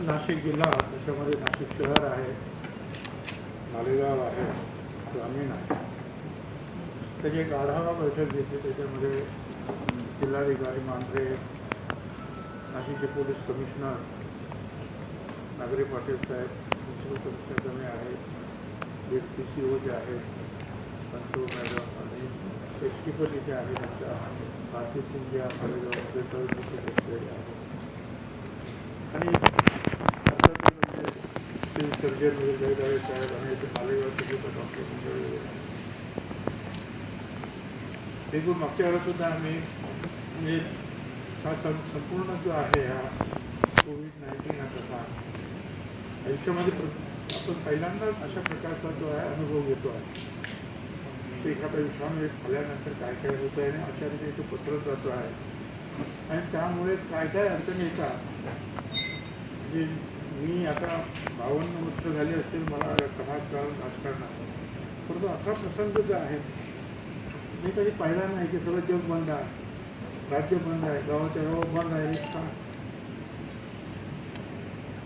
नाशिक जिल्हा, त्याच्यामध्ये नाशिक शहर आहे, मालेगाव आहे, ग्रामीण आहे, त्याची एक आढावा बैठक घेतली. त्याच्यामध्ये जिल्हाधिकारी मांढरे, नाशिकचे पोलीस कमिशनर नागरी पाटील साहेब, प्रिन्सिपल कमिशनर कमी आहेत, एक PCO जे आहेत संतोष मॅडम आणि STP तिथे आहेत, त्यांच्या भारतीय सिंधिया मालेगावमध्ये बसलेले आहेत. आणि म्हणजे सिव्हिल सर्जन वगैरे जयदाळे साहेब आणि ते मालेगावचे जे डॉक्टर मंडळी एकूण मागच्या वेळेस सुद्धा आम्ही म्हणजे हा संपूर्ण जो आहे हा COVID-19 हा कसा आयुष्यामध्ये आपण पहिल्यांदाच अशा प्रकारचा जो आहे अनुभव घेतो आहे. एखादा विषाणू आल्यानंतर काय काय होतं आहे आणि अशा रीती तो पसरत जातो आहे आणि त्यामुळे काय काय अडचणी येतात. म्हणजे मी आता 52 वर्ष झाली असतील मला समाजकारण राजकारणात, परंतु असा प्रसंग जो आहे मी कधी पाहिला नाही की सगळं जग बंद आहे, राज्य बंद आहे, गावाच्या गाव बंद आहे, रिक्षा.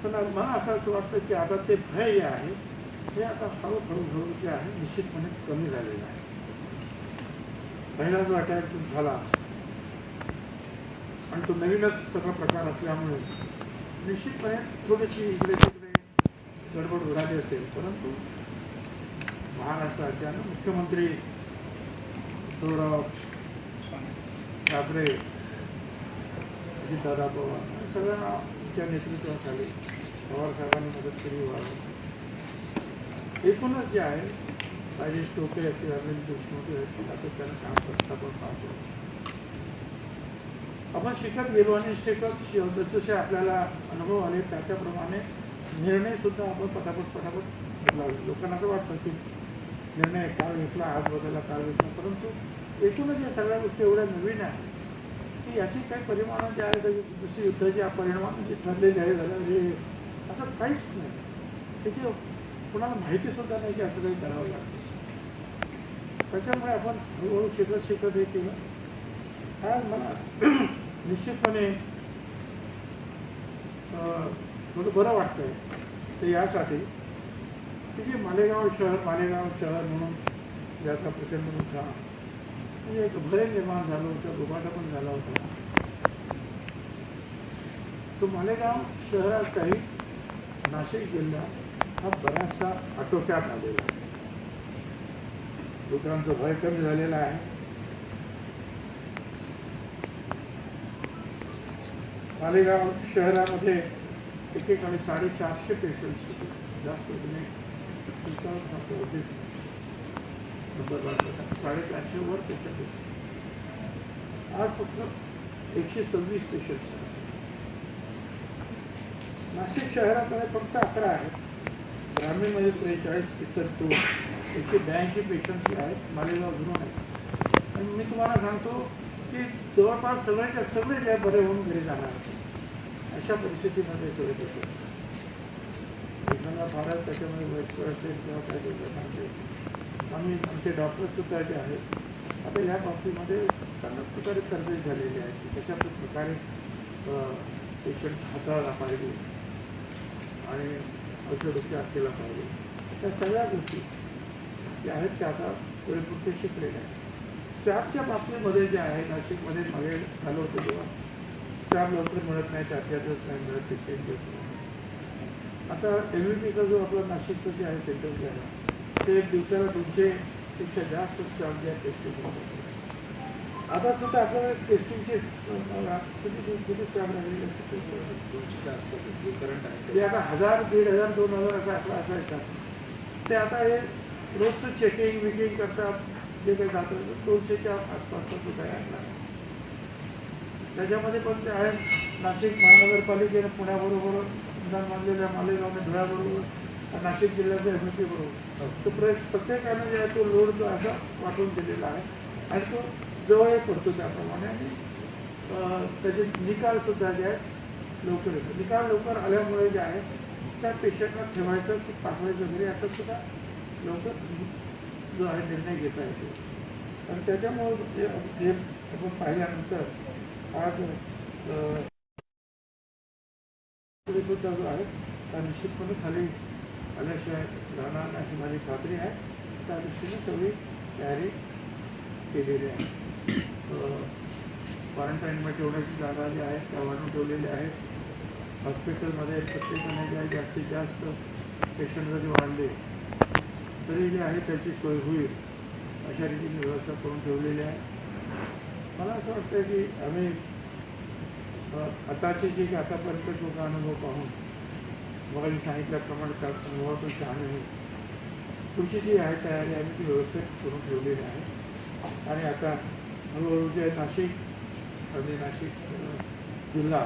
पण मला असं वाटतं की आता ते भय जे आहे हे आता हळूहळू जे आहे निश्चितपणे कमी झालेलं आहे. पहिला जो अटॅक झाला आणि तो नवीनच सगळा प्रकार असल्यामुळे निश्चितपणे थोडीशी इकडे तिकडे गडबड उडाली असेल, परंतु महाराष्ट्राच्या मुख्यमंत्री उद्धवराव ठाकरे, अजितदादा पवार सगळ्यांच्या नेतृत्वाखाली पवार साहेबांनी मदत केली व्हावी. एकूणच जे आहे राजेश टोपे असतील, अरविंद देशमुख असतील, आता त्यांना काम करता पण पाहतो. आपण शिकत गेलो आणि शिकत जसे आपल्याला अनुभव आले त्याप्रमाणे निर्णय सुद्धा आपण पटापट बदलावे. लोकांना असं वाटतं की निर्णय काल घेतला, आज बदलला, काल घेतला, परंतु एकूणच या सगळ्या गोष्टी एवढ्या नवीन आहेत की याची काही परिमाणं जे आहेत जशी युद्धाची परिमाण जे ठरलेले आहे झालं हे असं काहीच नाही. त्याची कोणाला माहिती सुद्धा नाही की असं काही करावं लागतं. त्याच्यामुळे आपण हळूहळू शिकत हे केलं. आज मला निश्चितपणे थोडं बरं वाटतंय ते यासाठी की जे मालेगाव शहर म्हणून ज्याचा प्रचंड मोठा म्हणजे एक भय निर्माण झालं होतं, रुबाटा पण झाला होता. तो मालेगाव शहराचाही नाशिक जिल्हा हा बराचसा आटोक्यात आलेला आहे. लोकांचं भय कमी झालेलं आहे. मालेगाव शहरामध्ये एकेकाळी 450 पेशंट्स होते, जास्त होते, 450 वर पेशंट होते. आज फक्त 126 पेशंट्स आहेत. नाशिक शहरामध्ये फक्त 11 आहेत, ग्रामीणमध्ये 43, इतर 182 पेशंट्स जे आहेत मालेगाव धरून आहेत. आणि मी तुम्हाला सांगतो की जवळपास सगळे जे बरे होऊन घरी जाणार अशा परिस्थितीमध्ये सगळे पेशंट. एखादा फारच त्याच्यामध्ये वयस्कर असेल किंवा काही सांगते आम्ही आमचे डॉक्टर्स सुद्धा जे आहेत आता या बाबतीमध्ये चांगल्या प्रकारे तरबेज झालेले आहेत की कशा प्रकारे पेशंट हाताळला पाहिजे आणि औषधोपचार केला पाहिजे. त्या सगळ्या गोष्टी ज्या आहेत त्या आता पुरेपूर शिकलेल्या आहेत. स्टॅफच्या बाबतीमध्ये जे आहे नाशिकमध्ये मागे झालं होतं तेव्हा स्टॅफ लवकर मिळत नाही, त्याच्यातच नाही मिळत, ते चेंज होत नाही. आता MVP जो आपला नाशिकचं जे आहे सेंटर जे आहे ते दिवसाला 200 पेक्षा जास्त स्टॅफ जे आहे टेस्टिंग होतं. आता सुद्धा आपल्याला टेस्टिंगचे किती स्टॅफ लागलेले करंट आहे ते आता 1000, 1500, 2000 असा आपला असायचा. ते आता हे रोजचं चेकिंग विकिंग करतात, जे काही जातं 200च्या आसपासचा सुद्धा आहे. त्याच्यामध्ये पण ते आहे नाशिक महानगरपालिकेने पुण्याबरोबर अनुदान मानलेल्या मालेगावने धुळ्याबरोबर नाशिक जिल्ह्याच्या MSP बरोबर तो प्रत्येकाने जे आहे तो लोड जो असा वाटून दिलेला आहे आणि तो जवळ पडतो त्याप्रमाणे. आणि त्याचे निकाल सुद्धा जे आहेत लवकर येतो. निकाल लवकर आल्यामुळे जे आहे त्या पेशंटला ठेवायचं की पाठवायचं घरी असं सुद्धा लवकर जो आहे निर्णय घेता येतो. आणि त्याच्यामुळे जे आपण पाहिल्यानंतर आज मुद्दा जो आहे त्या निश्चितपणे खाली आल्याशिवाय राहणार नाही अशी माझी खात्री आहे. त्या दृष्टीने सगळी तयारी केलेली आहे. क्वारंटाईनमध्ये ठेवण्याची जागा जी आहे त्या वाढवून ठेवलेल्या आहेत. हॉस्पिटलमध्ये प्रत्येकाने जे जास्तीत जास्त पेशंट जरी वाढले तरी जे आहे त्याची सोय होईल अशा रीतीने व्यवस्था करून ठेवलेली आहे. मला असं वाटतं की आम्ही आताची जी आतापर्यंत लोक अनुभव पाहून मला मी सांगितल्याप्रमाणे त्या अनुभवापेक्षा आम्ही पुढची जी आहे तयारी आम्ही ती व्यवस्थित करून ठेवलेली आहे. आणि आता हळूहळू जे नाशिक आणि नाशिक जिल्हा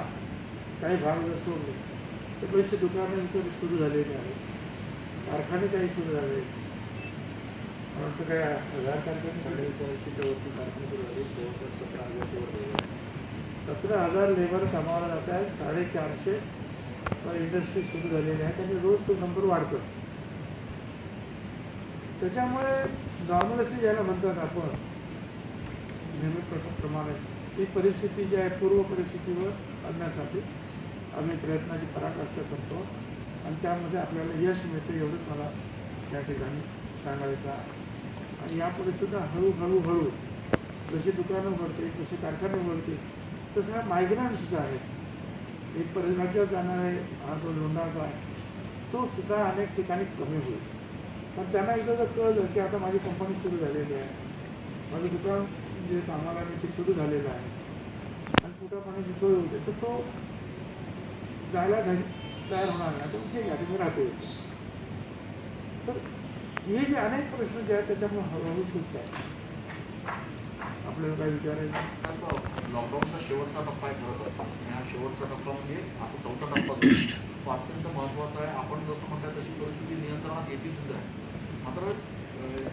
काही भाग जर सोडले तर बरेचसे दुकानं इतर सुरू झालेली आहेत. कारखाने काही सुरू झाले. परंतु काय 1000 कारखाने वरती कारखाने सुरू झाले. जवळपास 17,000 लेबर कामाला जात आहेत. 450 इंडस्ट्री सुरू झालेल्या आहेत आणि रोज तो नंबर वाढतो. त्याच्यामुळे नॉर्मलसी ज्याला म्हणतात आपण नेहमीप्रमाणे ही परिस्थिती जी आहे पूर्व परिस्थितीवर आणण्यासाठी आम्ही प्रयत्नाची पराकाष्ठा करतो आणि त्यामध्ये आपल्याला यश मिळते एवढंच मला या ठिकाणी सांगायचं आहे. आणि यापुढे सुद्धा हळूहळू जशी दुकानं उघडते जसे कारखाने उघडते तसं मायग्रंट्स जे आहेत एक परराज्यात जाणारे हा जो लोंढाचा आहे तो सुद्धा अनेक ठिकाणी कमी होईल. पण त्यांना एकदा जर कळलं की आता माझी कंपनी सुरू झालेली आहे, माझं दुकान जे कामाला मी ते सुरू झालेलं आहे आणि कुठं पाण्याची सोय होते तर तो जायला तयार होणार नाही. तर ठीक आहे मी राहतो. तर हे जे अनेक प्रश्न जे आहेत त्याच्यामुळे हळूहळू सुटत आहे. आपल्याला काय विचारायचं? लॉकडाऊनचा शेवटचा टप्पा आहे खरं तर. हा शेवटचा टप्पा म्हणजे आता चौथा टप्पा तो अत्यंत महत्त्वाचा आहे. आपण जसं म्हणतात तशी परिस्थिती नियंत्रणात येते सुद्धा आहे. मात्र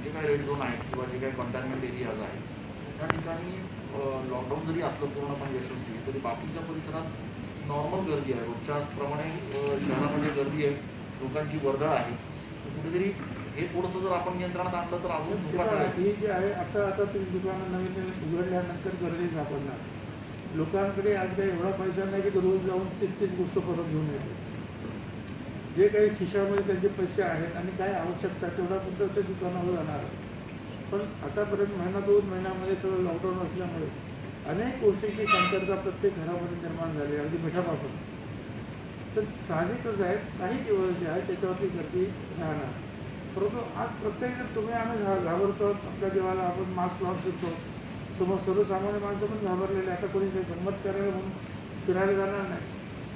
जे काही रेड झोन आहे किंवा जे काही कंटेनमेंट एरियाज आहे त्या ठिकाणी लॉकडाऊन जरी असलं पूर्णपणे यशस्वी तरी बाकीच्या परिसरात नॉर्मल गर्दी आहे. रोजच्याप्रमाणे शहरामध्ये गर्दी आहे, लोकांची वर्दळ आहे. कुठेतरी हे थोडंसं जर आपण नियंत्रणात आणलं तर अजून ही जी आहे आता तुम्ही दुकानं नवीन उघडल्यानंतर गर्दी सापडणार. लोकांकडे आज काही एवढा पैसा नाही की रोज जाऊन तीच गोष्ट परत घेऊन येते. जे काही खिशामध्ये त्यांचे पैसे आहेत आणि काय आवश्यकता तेवढा सुद्धा ते दुकानावर जाणार. पण आतापर्यंत महिना 2 महिन्यामध्ये सगळं लॉकडाऊन असल्यामुळे अनेक गोष्टींची कमतरता प्रत्येक घरामध्ये निर्माण झाली, अगदी मिठापासून. तर साहजिकच आहे काही दिवस जे आहे त्याच्यावरती गर्दी राहणार. परंतु आज प्रत्येक तुम्ही आम्ही घाबरतो आपल्या जीवाला, आपण मास्क लावून शिकतो. समोर सर्वसामान्य माणसं पण घाबरलेले. आता कोणी काही गंमत करायला म्हणून फिरायला जाणार नाही.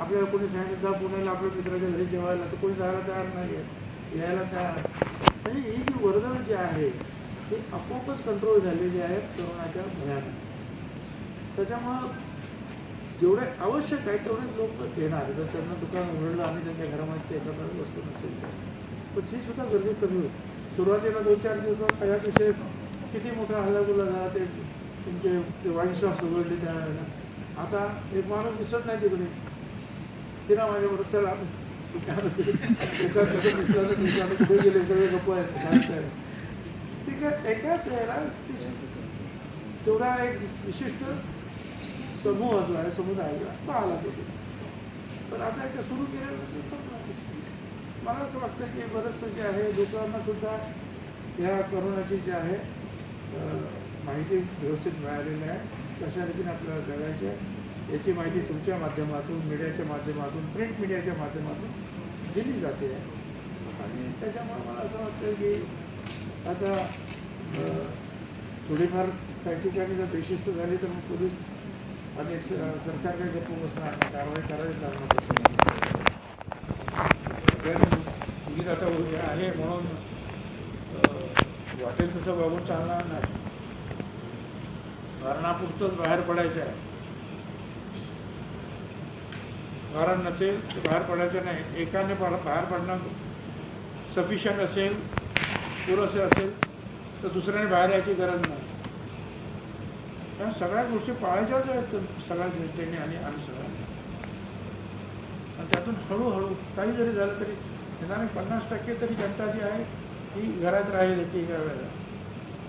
आपल्याला कोणी सांगितलं जा पुण्याला आपल्या मित्राच्या घरी जेवायला तर कोणी जायला तयार नाही आहे, यायला तयार. म्हणजे ही जी वर्दळ जी आहे ती आपोआपच कंट्रोल झालेली आहे कोरोनाच्या भयानं. त्याच्यामुळं जेवढे आवश्यक आहे तेवढेच लोक येणार. जर त्यांना दुकान उघडलं आणि त्यांच्या घरामध्ये ते एखादा वस्तू नसेल पण ही सुद्धा गर्दी कमी होईल. सुरुवातीला 2-4 दिवसात काही विषय किती मोठा हल्लागुल्ला झाला. ते तुमचे वाईन शॉप्स उघडले त्यावेळेला. आता एक माणूस दिसत नाही तिकडे. तिला माझ्याबरोबर चला एका कुठे गेले सगळे गप्प आहेत. ठीक आहे, एकाच वेळेला तेवढा एक विशिष्ट समूह जो आहे समुदायाला पाहायला होतो. पण आता एकदा सुरू केल्यानंतर मला असं वाटतं की बरंचसं जे आहे लोकांना सुद्धा या कोरोनाची जी आहे माहिती व्यवस्थित मिळालेली आहे. कशा रीतीने आपल्याला जगायची आहे याची माहिती तुमच्या माध्यमातून, मीडियाच्या माध्यमातून, प्रिंट मीडियाच्या माध्यमातून दिली जाते आहे. आणि त्याच्यामुळे मला असं वाटतं की आता थोडीफार काही ठिकाणी जर बेशिस्त झाली तर मग पोलीस आणि सरकार काही गप्प बसणार, कारवाई करावीच लागणार. पोलीस आता आहे म्हणून वाटेल तसं वागून चालणार नाही. कारणापुरतंच बाहेर पडायचं आहे. कारण नसेल तर बाहेर पडायचं नाही. एकाने बाहेर पडणं सफिशियंट असेल, पुरेसं असेल तर दुसऱ्याने बाहेर यायची गरज नाही. कारण सगळ्या गोष्टी पाळायच्याच आहेत सगळ्या जनतेने आणि आम्ही सगळ्यांनी. आणि त्यातून हळूहळू काही जरी झालं तरी निदान 50% तरी जनता जी आहे ती घरात राहील की एका वेळेला.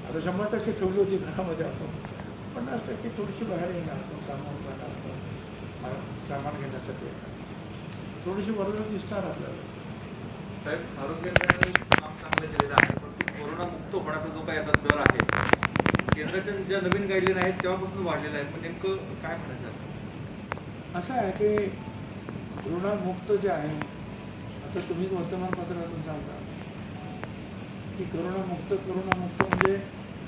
आता 100% ठेवली होती घरामध्ये. आपण 50% थोडीशी बाहेर येणार, आपण सामान घेण्यासाठी. थोडीशी वर्दळ दिसणार आपल्याला. साहेब आरोग्याने काम चांगलं केलेलं आहे, पण कोरोनामुक्त होण्याचा जो काही आता दर आहे केंद्राच्या ज्या नवीन गाईडलाईन आहेत तेव्हापासून वाढलेला आहे, पण नेमकं काय म्हणायचं आहे? असं आहे की कोरोनामुक्त जे आहे, आता तुम्ही वर्तमानपत्रातून सांगता की कोरोनामुक्त म्हणजे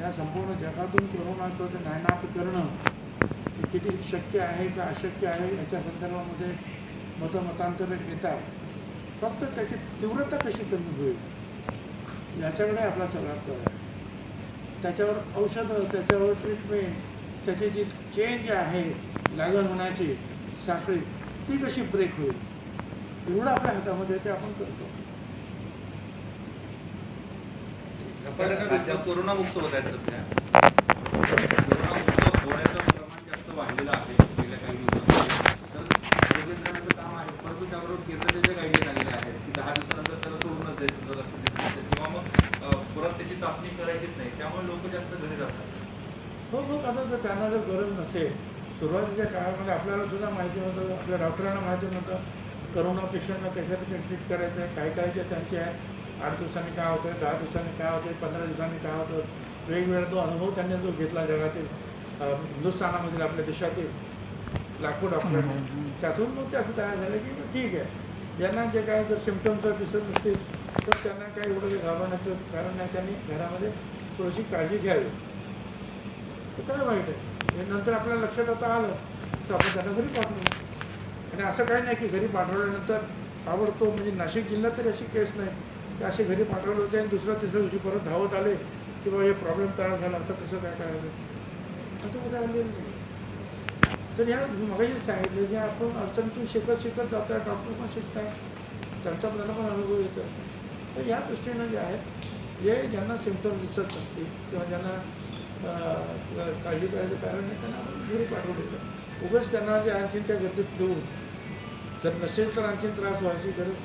या संपूर्ण जगातून कोरोनाचं ते नायनाट करणं हे किती शक्य आहे का अशक्य आहे याच्या संदर्भामध्ये मतांतरं येतात. फक्त त्याची तीव्रता कशी कमी होईल याच्याकडे आपला सगळा कल आहे. त्याच्यावर औषधं, त्याच्यावर ट्रीटमेंट, त्याची जी चेंज आहे लागण होण्याची साखळी ती कशी ब्रेक होईल एवढं आपल्या हातामध्ये ते आपण करतो. कोरोनामुक्त होत आहेत सध्या, कोरोनामुक्त होण्याचं प्रमाण जास्त वाढलेलं आहे गेल्या काही दिवसांमध्ये. तर आरोग्य काम आहे, परंतु त्याबरोबर केंद्राच्या ज्या गाईडलाईन आलेल्या आहेत की 10 दिवसानंतर त्याला सोडूनच द्यायचं जर लक्ष देत नसेल किंवा मग परत त्याची चाचणी करायचीच नाही, त्यामुळे लोक जास्त घरी जातात. हो आता जर त्यांना जर गरज नसेल, सुरुवातीच्या काळामध्ये आपल्याला सुद्धा माहिती नव्हतं, आपल्या डॉक्टरांना माहिती नव्हतं करोना पेशंटला कशासाठी ट्रीट करायचं आहे, काय काय जे त्यांचे आहे 8 दिवसांनी काय होतं, 10 दिवसांनी काय होतं, 15 दिवसांनी काय होतं, वेगवेगळा तो अनुभव त्यांनी जो घेतला जगातील हिंदुस्थानामधील आपल्या देशातील लाखो डॉक्टरांनी, त्यातून मग ते असं तयार झालं की ठीक आहे, ज्यांना जे काय जर सिम्पटम्स जर दिसत नसतील तर त्यांना काय एवढं घाबरण्याचं कारण नाही, त्यांनी घरामध्ये थोडीशी काळजी घ्यावी. तर काय वाईट आहे, हे नंतर आपल्या लक्षात आता आलं तर आपण त्यांना घरी पाठवलं. आणि असं काही नाही की घरी पाठवल्यानंतर ताबडतोब म्हणजे नाशिक जिल्ह्यात तरी अशी केस नाही की असे घरी पाठवले होते आणि दुसऱ्या तिसऱ्या दिवशी परत धावत आले की बाबा हे प्रॉब्लेम तयार झाला, असं कसं काय करायचं, असं कुठे आलेलं नाही. तर ह्या मगाशी सांगितलं की आपण अडचणीतून शिकत जातो आहे, डॉक्टर पण शिकतात, त्यांचा त्यांना पण अनुभव येतो. तर ह्या दृष्टीनं जे आहे जे ज्यांना सिम्पटम्स दिसत नसतील किंवा ज्यांना काळजी करायचं कारण नाही त्यांना घरी पाठवून देतं. उगाच त्यांना जे आणखीन त्या गर्दीत ठेवून जर नसेल तर आणखीन त्रास व्हायची गरज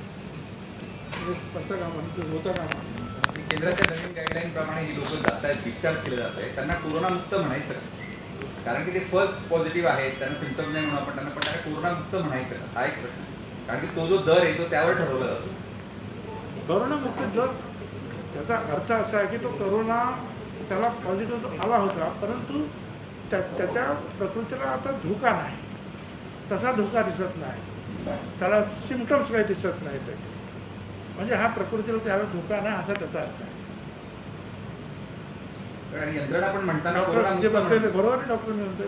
पडता कामा नये, होता कामा नये. केंद्राच्या नवीन गाईडलाईन प्रमाणे ही लोक जात आहेत, डिस्चार्ज केले जात आहे, त्यांना कोरोनामुक्त म्हणायचं का? कारण की ते फर्स्ट पॉझिटिव्ह आहेत, त्यांना सिम्पटम नाही म्हणून आपण त्यांना, पण त्यांना कोरोनामुक्त म्हणायचं का हा एक प्रश्न. कारण की तो जो दर आहे तो त्यावर ठरवला जातो. कोरोनामुक्त दर त्याचा अर्थ असा आहे की तो कोरोना त्याला पॉझिटिव्ह आला होता, परंतु त्याच्या प्रकृतीला आता धोका नाही, तसा धोका दिसत नाही, त्याला सिम्पटम्स काही दिसत नाही त्याचे, म्हणजे हा प्रकृतीला त्याला धोका नाही असा त्याचा अर्थ आहे. आणि यंत्रणा पण म्हणताना डॉक्टर जे म्हणते बरोबर आहे, डॉक्टर मी म्हणतो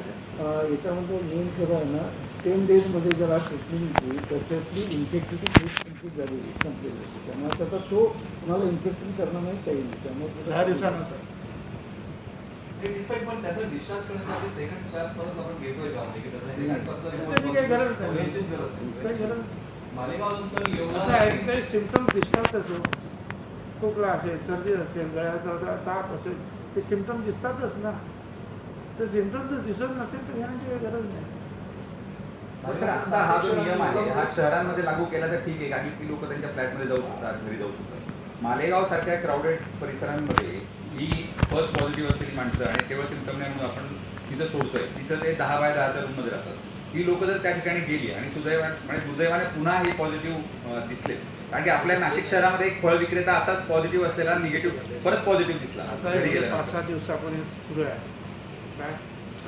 याच्यामध्ये मेन खरं आहे ना 10 डेजमध्ये जर आज ट्रीटमेंट घेतली त्याच्यातली इन्फेक्टिव्ह टेस्ट इन्क्रीज झालेली संपलेली होती, त्यामुळे त्याचा तो तुम्हाला इन्फेक्शन करणं नाही काही नाही, त्यामुळे 10 दिवसानंतर पण त्याचा डिस्चार्ज करण्यासाठी सेकंड स्वॅब परत आपण घेतोय का, म्हणजे की त्याचा सेकंड त्याची काही गरज नाही, काही गरज नाही. मालेगाव नंतर असं आहे की काही सिम्पटम्स दिसतात असो, खोकला असेल, सर्दी असेल, गळ्याचा ताप असेल, ते सिम्पटम दिसतातच ना. ते सिम्पटम जर दिसत नसेल तर घेण्याची काही गरज नाही. सर आता हा जो नियम आहे हा शहरांमध्ये लागू केला तर ठीक आहे, कारण की लोक त्यांच्या फ्लॅटमध्ये जाऊ शकतात, घरी जाऊ शकतात. मालेगाव सारख्या क्राऊडेड परिसरांमध्ये ही फर्स्ट पॉझिटिव्ह असलेली माणसं आणि केवळ सिम्पटम नाही म्हणून आपण तिथं सोडतोय, तिथं ते 10 बाय 10च्या रूममध्ये राहतात. ही लोक जर त्या ठिकाणी गेली आणि दुर्दैवाने पुन्हा हे पॉझिटिव्ह दिसले, कारण की आपल्या नाशिक शहरामध्ये एक फळ विक्रेता असाच पॉझिटिव्ह असलेला निगेटिव्ह परत पॉझिटिव्ह दिसला. आता 5-6 दिवसापर्यंत सुरू आहे काय,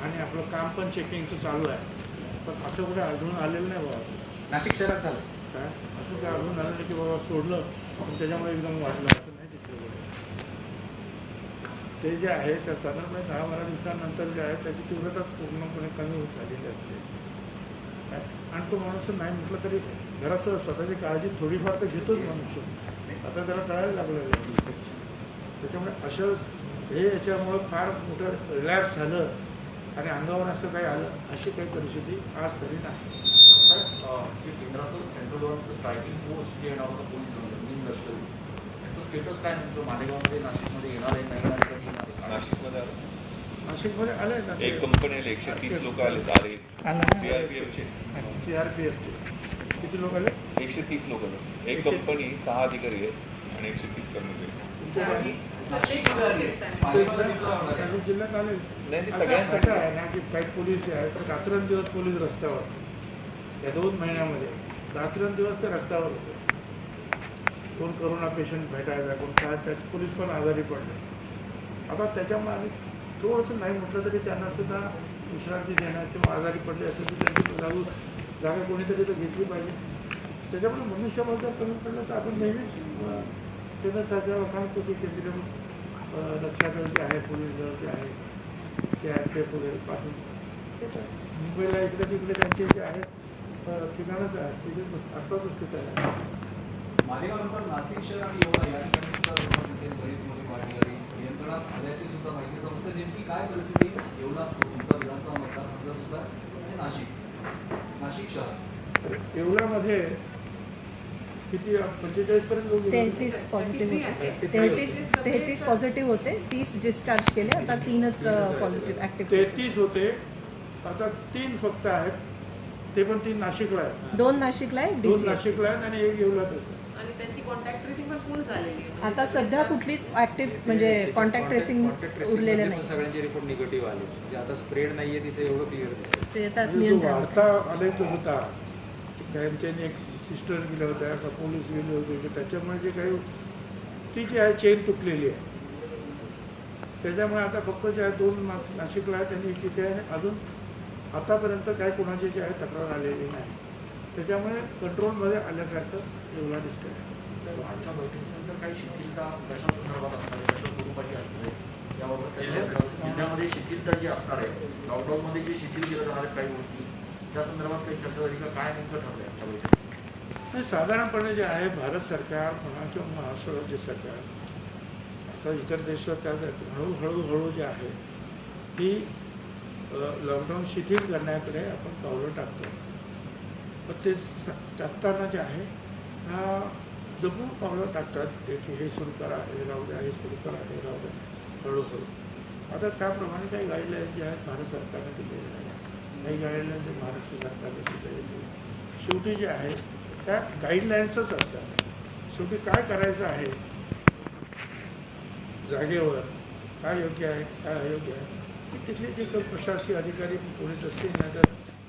आणि आपलं काम पण चेकिंगचं चालू आहे, पण असं कुठे आढळून आलेलं नाही बाबा. नाशिक शहरात झालं काय असं काय आढळून आलं नाही की बाबा सोडलं पण त्याच्यामुळे एकदम वाढलं, असं नाही दिसलं बघा. ते जे आहे तर साधारणपणे 10-12 दिवसानंतर जे आहे त्याची तीव्रता पूर्णपणे कमी होत झालेली असते. आणि तो माणूस नाही म्हटलं तरी घरात स्वतःची काळजी थोडीफार तर घेतोच मनुष्य, आता त्याला कळायला लागलेलं आहे. त्याच्यामुळे असं हे याच्यामुळं फार मोठं रिलॅक्स झालं आणि अंगावर असं काही आलं अशी काही परिस्थिती आज तरी नाही. साहेब जे केंद्राचं सेंट्रल गव्हर्नमेंटचं स्ट्रायकिंग फोर्स जे येणार होतं पोलीस नवीन लष्करी, त्याचं स्टेटस काय नेमकं मालेगावमध्ये नाशिकमध्ये येणार आहे नाही येणार आहे, कधी येणार आहे? नाशिकमध्ये आले ना एक कंपनी आले 130 लोक आले सीआरपीएफचे किती लोक आले? 130 लोक आले. एक कंपनी 6 अधिकारी आहेत आणि 130 कर्मचारी. जिल्ह्यात आले नाही, ते असं सगळ्यांसाठी आहे ना की काही पोलीस जे आहेत तर रात्रंदिवस पोलीस रस्त्यावर या 2 महिन्यामध्ये रात्रंदिवस ते रस्त्यावर होते. कोण करोना पेशंट भेटायचा, कोण काय, त्यात पोलीस पण आजारी पडले. आता त्याच्यामुळे आम्ही थोडंसं नाही म्हटलं तरी त्यांना सुद्धा विश्रांती देणं किंवा आजारी पडले असेल तर त्यांची जागा कोणीतरी तर घेतली पाहिजे. त्याच्यामुळे मनुष्यबळ जर कमी पडलं तर आपण नेहमीच केंद्र सरकारला सांगतो की केंद्रीय रक्षादल जे आहे, पोलीस दल जे आहे, CRPF वगैरे पाठवून मुंबईला इकडे तिकडे त्यांचे जे आहेत ठिकाणच आहेत तिथे असतातच तिथे आहे. मालेगाव नंतर नाशिक शहर आणि येवला या ठिकाणी सुद्धा रुग्णसंख्येत बरीच मोठी वाढ झाली. नियंत्रणात आल्याची सुद्धा माहिती समजते. नेमकी काय परिस्थिती येवला तुमचा विधानसभा मतदारसंघ सुद्धा आणि नाशिक शहर येवल्यामध्ये किती 45 पर्यंत लोक 33 पॉझिटिव्ह होते. 33 पॉझिटिव्ह होते. 30 डिस्चार्ज केले. आता 3च पॉझिटिव्ह ऍक्टिव्ह. 33 होते, आता 3 फक्त आहेत. ते पण 3 नाशिकला आहेत. 2 नाशिकला आहे, 2 DCH. नाशिकला आहेत आणि 1 येवल्यातच. आणि त्यांची कॉन्टॅक्ट ट्रेसिंग पण पूर्ण झालेली आहे. आता सध्या कुठलीच ऍक्टिव्ह म्हणजे कॉन्टॅक्ट ट्रेसिंग उरलेलं नाही. सगळ्यांचे रिपोर्ट निगेटिव्ह आले. म्हणजे आता स्प्रेड नाहीये तिथे एवढं क्लिअर दिसतं. ते आता जो नियंत्रण वाढता आलेच होता, त्यांच्यानी एक सिस्टर गेल्या होत्या का पोलीस गेले होते की त्याच्यामुळे जे काही ती जी आहे चेन तुटलेली आहे. त्याच्यामुळे आता फक्त जे आहे 2 नाशिकला आहे त्यांनी तिथे आहे. अजून आतापर्यंत काय कोणाची जी आहे तक्रार आलेली नाही. त्याच्यामुळे कंट्रोलमध्ये आल्यासारखं एवढा दिसतंय. साहेब, आजच्या बैठकीनंतर काही शिथिलता कशा संदर्भात असणार आहे, कशा स्वरूपाची असणार आहे याबाबत जिल्ह्यामध्ये शिथिलता जी असणार आहे, लॉकडाऊनमध्ये जे शिथिल केलं जाणार आहेत काही गोष्टी, त्या संदर्भात काही चर्चा झाली का? काय नेमकं ठरलं आजच्या बैठकीत? साधारणपणे जे आहे भारत सरकार म्हणा किंवा महाराष्ट्र राज्य सरकार आता इतर देशात त्या हळूहळू जे आहे की लॉकडाऊन शिथिल करण्याकडे आपण पावलं टाकतो. पण ते टाकताना जे आहे हा जपून पावलं टाकतात की हे सुरू करा, हे राहू द्या, हे सुरू करा, हे राहू द्या, हळूहळू. आता त्याप्रमाणे काही गाईडलाईन्स जे आहेत भारत सरकारने दिलेल्या आहेत, काही गाईडलाईन्स महाराष्ट्र सरकारने दिलेले. शेवटी जे आहे त्या गाईडलाईन्सच असतात. शेवटी काय करायचं आहे जागेवर, काय योग्य आहे, काय अयोग्य आहे, की तिथले जे काही प्रशासकीय अधिकारी पोलीस असतील ना तर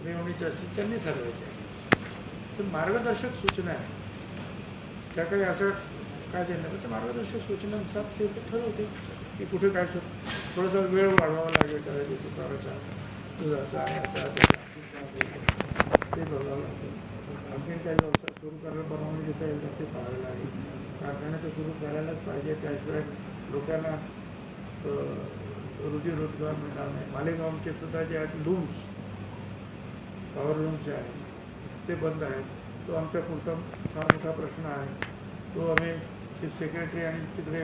रेवणीचे असतील त्यांनी ठरवायचे आहे. पण मार्गदर्शक सूचना आहे त्या काही असं काय देणार तर मार्गदर्शक सूचनानुसार ते ठरवते की कुठे काय थोडासा वेळ वाढवावा लागेल त्या दुकानाचा, दुधाचा, याचा, ते बघावं लागतं. आणखीन काही व्यवसाय सुरू करायला परवानगी देता येईल तर ते पाहायला लागेल. कारखाने तर सुरू करायलाच पाहिजे, त्याशिवाय लोकांना रोजीरोजगार मिळणार नाही. मालेगावचे सुद्धा जे आहेत लूम्स, पॉवर लूम्स जे आहेत ते बंद आहेत. तो आमचा पुढचा फार मोठा प्रश्न आहे. तो आम्ही चीफ सेक्रेटरी आणि तिकडे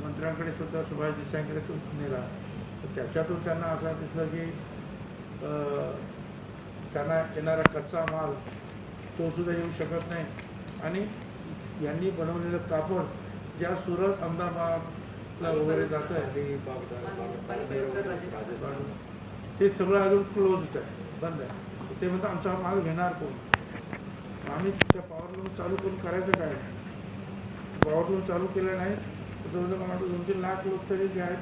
मंत्र्यांकडे सुद्धा सुभाष देसाईंकडे तो नेला. तर त्याच्यातून त्यांना असं दिसलं की त्यांना येणारा कच्चा माल तो सुद्धा येऊ शकत नाही. आणि यांनी बनवलेलं कापड ज्या सुरत, अहमदाबादला वगैरे जातं आहे ते सगळं अजून क्लोज्ड आहे, बंद आहे. ते म्हणतात आमचा माल घेणार कोण? आम्ही त्या पॉवर लूम चालू करून करायचं काय? पॉवर लूम चालू केलं नाही तर जवळजवळ मला 2-3 लाख लोक तरी जे आहेत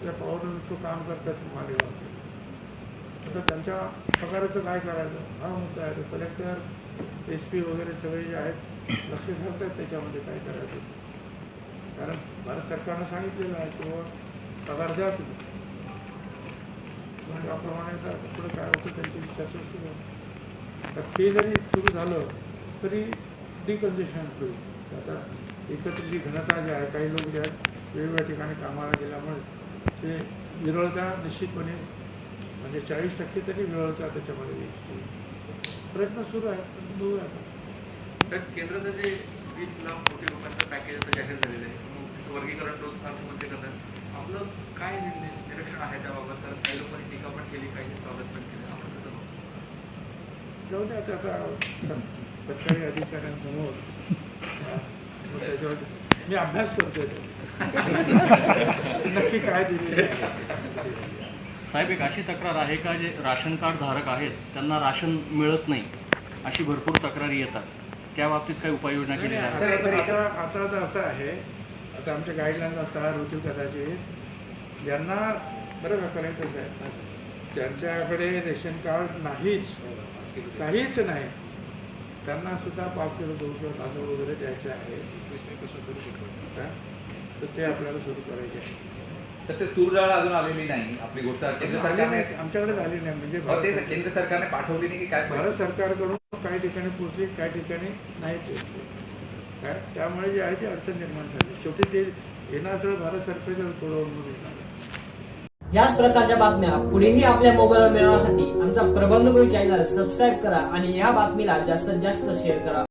त्या पॉवर लूमचं काम करतात मालेगाव. आता त्यांच्या पगाराचं काय करायचं हा मुद्दा आहे. कलेक्टर, SP वगैरे सगळे जे आहेत लक्ष घालत आहेत त्याच्यामध्ये काय करायचं. कारण भारत सरकारनं सांगितलेलं आहे किंवा पगार द्या तुम्ही, त्याप्रमाणे पुढे काय होतं त्यांची चर्चा सुरू आहे. तर ते जरी सुरू झालं तरी डिकन्जेशन होईल. आता एकत्र जी घनता जी आहे, काही लोक जे आहेत वेगवेगळ्या ठिकाणी कामाला गेल्यामुळे ते विरळता निश्चितपणे म्हणजे 40% तरी विरळता त्याच्यामध्ये प्रयत्न सुरू आहे. पण बघूया. तर केंद्राचं जे 20 लाख कोटी रुपयांचं पॅकेज आता जाहीर झालेलं आहे, त्याचं वर्गीकरण डोस मध्ये करतात. आपलं काय निरीक्षण आहे त्याबाबत? तर काही लोकांनी टीका पण केली, काही स्वागत पण केलं. आपण कसं बघतो? जाऊ दे आता सरकारी अधिकाऱ्यांसमोर त्याच्यावर मी अभ्यास करतोय नक्की काय दिलेलं आहे. साहेब, एक अशी तक्रार आहे का जे राशन कार्ड धारक आहेत त्यांना राशन मिळत नाही अशी भरपूर तक्रारी येतात. त्या बाबतीत काही उपाययोजना केलेल्या आहेत? आता तर असं आहे, आता आमच्या गाईडलाईन्स तयार होतील कदाचित. ज्यांना बरं का कलेक्टर साहेब ज्यांच्याकडे रेशन कार्ड नाहीच, काहीच नाही त्यांना सुद्धा 5 किलो 2 किलो तांदूळ वगैरे द्यायचे आहे काय? तर ते आपल्याला सुरू करायचे आहे. तर ते तूर डाळ अजून आलेली नाही आपली गोष्ट केंद्र सरकारने आमच्याकडे झाली नाही म्हणजे हो, ते केंद्र सरकारने पाठवली नाही की काय भारत सरकारकडून काही ठिकाणी पोहोचली काही ठिकाणी नाही पोहोचली काय त्यामुळे जे आहे ती अडचण निर्माण झाली. शेवटी ते येणार सगळं भारत सरकारच्या तोडावरून येणार. याच प्रकारच्या बातम्या पुढेही आपल्या मोबाईलवर मिळवण्यासाठी आमचा प्रबंधगुरू चॅनल सबस्क्राईब करा आणि या बातमीला जास्तीत जास्त शेअर करा.